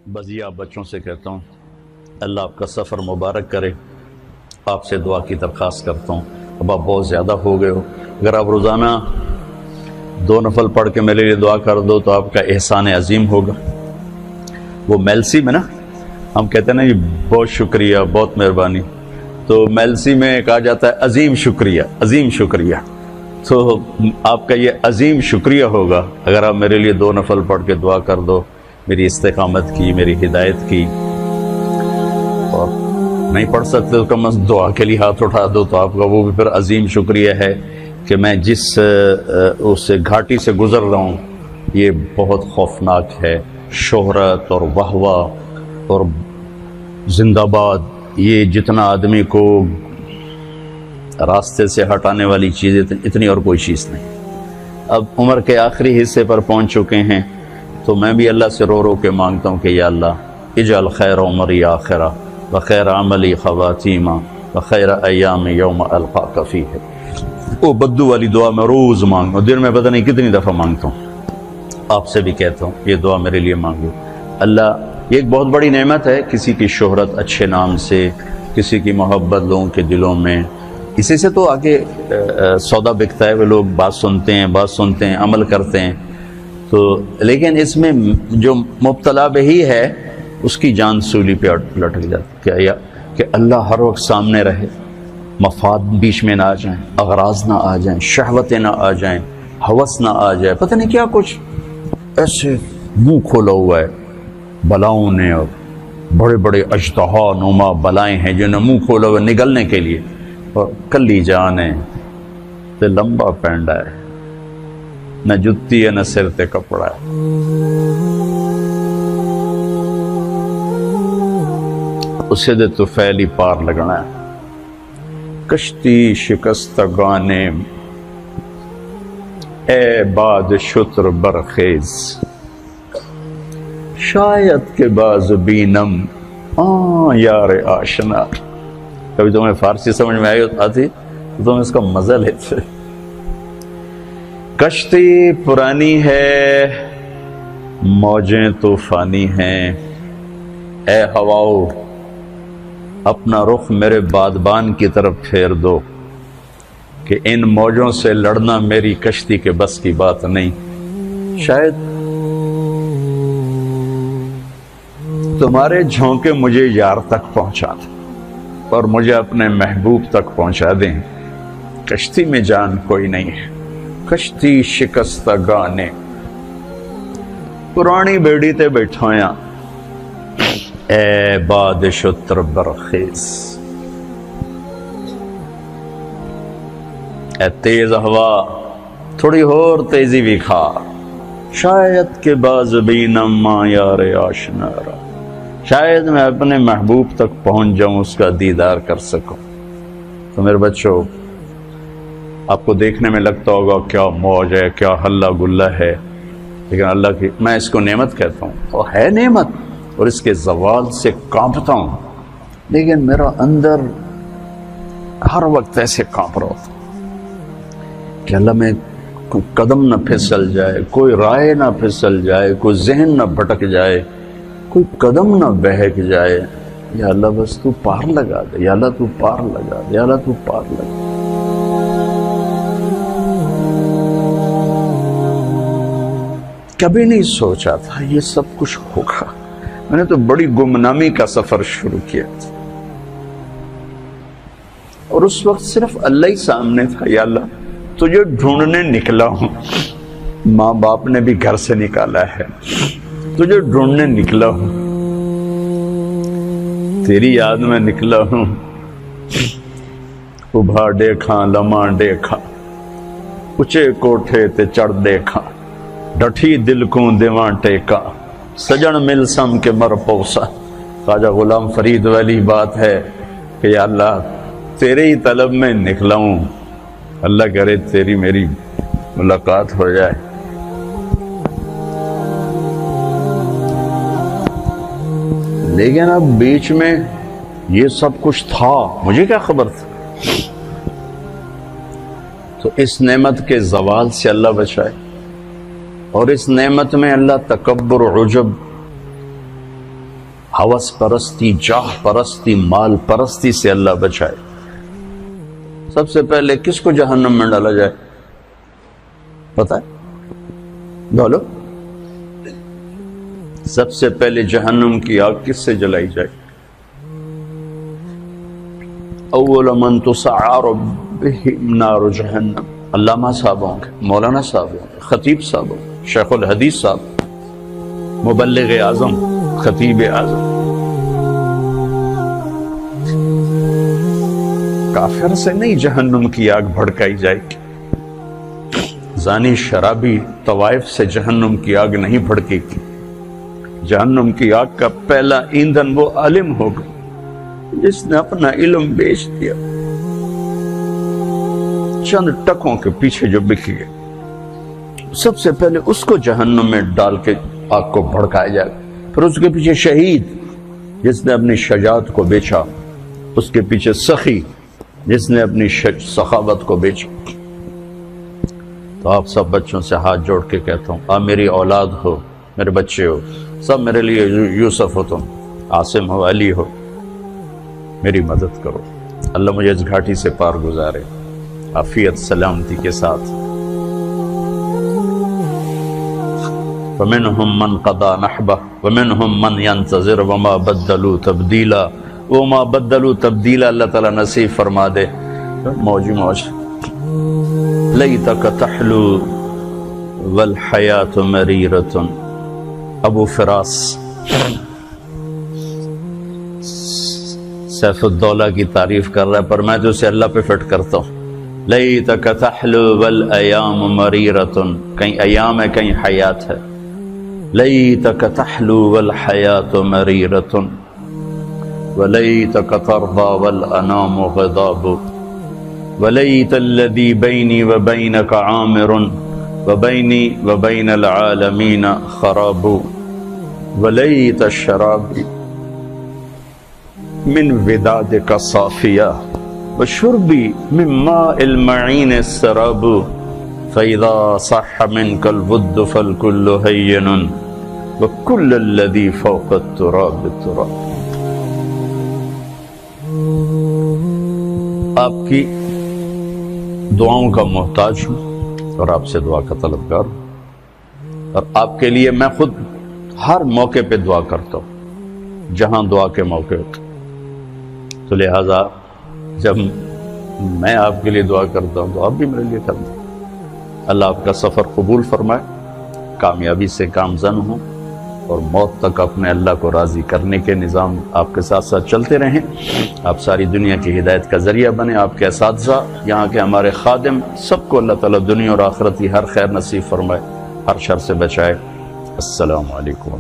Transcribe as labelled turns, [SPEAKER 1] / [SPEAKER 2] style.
[SPEAKER 1] بزیا بچوں سے کہتا ہوں اللہ آپ کا سفر مبارک کرے. آپ سے دعا کی درخواست کرتا ہوں. اب آپ بہت زیادہ ہو گئے ہو، اگر آپ روزانہ 2 نفل پڑھ کے میرے لیے دعا کر دو تو آپ کا احسان عظیم ہوگا. وہ میلسی میں نا ہم کہتے ہیں نا یہ بہت شکریہ، بہت مہربانی، تو میلسی میں کہا جاتا ہے عظیم شکریہ، عظیم شکریہ. تو آپ کا یہ عظیم شکریہ ہوگا اگر آپ میرے لیے 2 نفل پڑھ کے دعا کر دو، میری استقامت کی، میری ہدایت کی. اور نہیں پڑھ سکتے تو کم از دعا کے لیے ہاتھ اٹھا دو، تو آپ کا وہ بھی پھر عظیم شکریہ ہے کہ میں جس اس گھاٹی سے گزر رہا ہوں یہ بہت خوفناک ہے. شہرت اور واہ اور زندہ باد، یہ جتنا آدمی کو راستے سے ہٹانے والی چیزیں اتنی اور کوئی چیز نہیں. اب عمر کے آخری حصے پر پہنچ چکے ہیں تو میں بھی اللہ سے رو رو کے مانگتا ہوں کہ یا اللہ اجعل خیر عمری آخرہ وخیر عملی خواتیمہ وخیر ایام یوم القاک فیہ. وہ بدو والی دعا میں روز مانگتا ہوں، دن میں پتہ نہیں کتنی دفعہ مانگتا ہوں. آپ سے بھی کہتا ہوں یہ دعا میرے لیے مانگو. اللہ، یہ ایک بہت بڑی نعمت ہے، کسی کی شہرت اچھے نام سے، کسی کی محبت لوگوں کے دلوں میں. اسی سے تو آگے سودا بکتا ہے، وہ لوگ بات سنتے ہیں عمل کرتے ہیں. تو لیکن اس میں جو مبتلا بہی ہے اس کی جان سولی پہ لٹک جاتی ہے کہ اللہ ہر وقت سامنے رہے، مفاد بیچ میں نہ آ جائیں، اغراض نہ آ جائیں، شہوتیں نہ آ جائیں، ہوس نہ آ جائے، پتہ نہیں کیا کچھ ایسے منہ کھولا ہوا ہے بلاؤں نے، اور بڑے بڑے اژدہا نما بلائیں ہیں جنہیں منہ کھولا ہوا نگلنے کے لیے. اور کلی جان ہے تے لمبا پینڈا ہے، نہ جتی ہے نہ سر تے کپڑا ہے. اسے دے تو فیلی پار لگنا ہے. کشتی شکستگانے اے باد شتر برخیز، شاید کے باز بینم یار آشنا. کبھی تمہیں فارسی سمجھ میں آتی تو تم اس کا مزہ لیتے. کشتی پرانی ہے، موجیں طوفانی ہیں، اے ہواؤ اپنا رخ میرے بادبان کی طرف پھیر دو کہ ان موجوں سے لڑنا میری کشتی کے بس کی بات نہیں. شاید تمہارے جھونکے مجھے یار تک پہنچا دیں اور مجھے اپنے محبوب تک پہنچا دیں. کشتی میں جان کوئی نہیں ہے. کشتی شکستگانے پرانی بیڑی تے بیٹھویاں اے باد شتر برخیز. اے تیز ہوا تھوڑی اور تیزی بھی کھا، شاید کے باز بینم ماں یار آشنا. شاید میں اپنے محبوب تک پہنچ جاؤں، اس کا دیدار کر سکوں. تو میرے بچوں، آپ کو دیکھنے میں لگتا ہوگا کیا موج ہے، کیا ہلا گلا ہے، لیکن اللہ کی، میں اس کو نعمت کہتا ہوں، اور ہے نعمت، اور اس کے زوال سے کانپتا ہوں، لیکن میرا اندر ہر وقت ایسے کانپ رہا ہوتا کہ اللہ میں کوئی قدم نہ پھسل جائے، کوئی رائے نہ پھسل جائے، کوئی ذہن نہ بھٹک جائے، کوئی قدم نہ بہک جائے. یا اللہ بس تو پار لگا دے، یا اللہ تو پار لگا دے، یا اللہ تو پار لگا دے. کبھی نہیں سوچا تھا یہ سب کچھ ہوگا. میں نے تو بڑی گمنامی کا سفر شروع کیا تھا، اور اس وقت صرف اللہ ہی سامنے تھا. یا اللہ تجھے ڈھونڈنے نکلا ہوں، ماں باپ نے بھی گھر سے نکالا ہے، تجھے ڈھونڈنے نکلا ہوں، تیری یاد میں نکلا ہوں. ابھا دیکھاں لمحہ دیکھاں، اچھے کوٹھے تے چڑھ دیکھاں، ڈٹھی دل کو دیواں ٹیکا، سجن مل سم کے مر پوسا. خواجہ غلام فرید والی بات ہے کہ یا اللہ تیرے ہی طلب میں نکلا ہوں، اللہ کرے تیری میری ملاقات ہو جائے. لیکن اب بیچ میں یہ سب کچھ تھا، مجھے کیا خبر تھا. تو اس نعمت کے زوال سے اللہ بچائے، اور اس نعمت میں اللہ تکبر و عجب ہوس پرستی، جاہ پرستی، مال پرستی سے اللہ بچائے۔ سب سے پہلے کس کو جہنم میں ڈالا جائے پتہ ہے؟ بولو، سب سے پہلے جہنم کی آگ کس سے جلائی جائے؟ اول من تسعر بهم نار جہنم، علامہ صاحب ہوں گے، مولانا صاحب ہوں گے، خطیب صاحب ہوں گے، شیخ الحدیث صاحب، مبلغ اعظم، خطیب اعظم۔ کافر سے نہیں جہنم کی آگ بھڑکائی جائے گی، زانی شرابی طوائف سے جہنم کی آگ نہیں بھڑکے گی۔ جہنم کی آگ کا پہلا ایندھن وہ عالم ہوگا جس نے اپنا علم بیچ دیا، چند ٹکوں کے پیچھے جو بک گئے، سب سے پہلے اس کو جہنم میں ڈال کے آگ کو بھڑکایا جائے۔ پھر اس کے پیچھے شہید جس نے اپنی شجاعت کو بیچا، اس کے پیچھے سخی جس نے اپنی سخاوت کو بیچا۔ تو آپ سب بچوں سے ہاتھ جوڑ کے کہتا ہوں، آپ میری اولاد ہو، میرے بچے ہو، سب میرے لیے یوسف ہو، تم عاصم ہو، علی ہو، میری مدد کرو، اللہ مجھے اس گھاٹی سے پار گزارے عافیت سلامتی کے ساتھ۔ وَمِنْهُمْ مَنْ قَضَى نَحْبَهُ وَمِنْهُمْ مَنْ يَنْتَظِرُ وَمَا بَدَّلُوا تَبْدِيلًا، وَمَا بَدَّلُوا تَبْدِيلًا اللہ تعالیٰ نصیب فرما دے۔ موجی موج لَيْتَكَ تَحْلُو وَالْحَيَاةُ مَرِيرَةٌ، ابو فراس سیف الدولہ کی تعریف کر رہا ہے، پر میں تو اسے اللہ پہ فٹ کرتا ہوں۔ لَيْتَكَ تَحْلُو وَالْأَيَامُ مَرِيرَةٌ، کہیں ایام ہے کہیں حیات ہے۔ لَيْتَكَ تَحْلُو وَالْحَيَاةُ مَرِيرَةٌ وَلَيْتَكَ تَرْضَى وَالْأَنَامُ غِضَابُ وَلَيْتَ الَّذِي بَيْنِي وَبَيْنَكَ عَامِرٌ وَبَيْنِي وَبَيْنَ الْعَالَمِينَ خَرَابُ وَلَيْتَ الشَّرَابِ من ودادك صافية وشربي من ماء المعين السراب فإذا صح منك الود فالكل هين وكل الذي فوق التراب التراب۔ آپ کی دعاؤں کا محتاج ہوں اور آپ سے دعا کا طلبگار ہوں، اور آپ کے لیے میں خود ہر موقع پہ دعا کرتا ہوں جہاں دعا کے موقع ہوتے، تو لہٰذا جب میں آپ کے لیے دعا کرتا ہوں تو آپ بھی میرے لیے کرنا۔ اللہ آپ کا سفر قبول فرمائے، کامیابی سے کامزن ہوں، اور موت تک اپنے اللہ کو راضی کرنے کے نظام آپ کے ساتھ ساتھ چلتے رہیں۔ آپ ساری دنیا کی ہدایت کا ذریعہ بنیں، آپ کے اساتذہ، یہاں کے ہمارے خادم، سب کو اللہ تعالیٰ دنیا اور آخرت کی ہر خیر نصیب فرمائے، ہر شر سے بچائے۔ السلام علیکم۔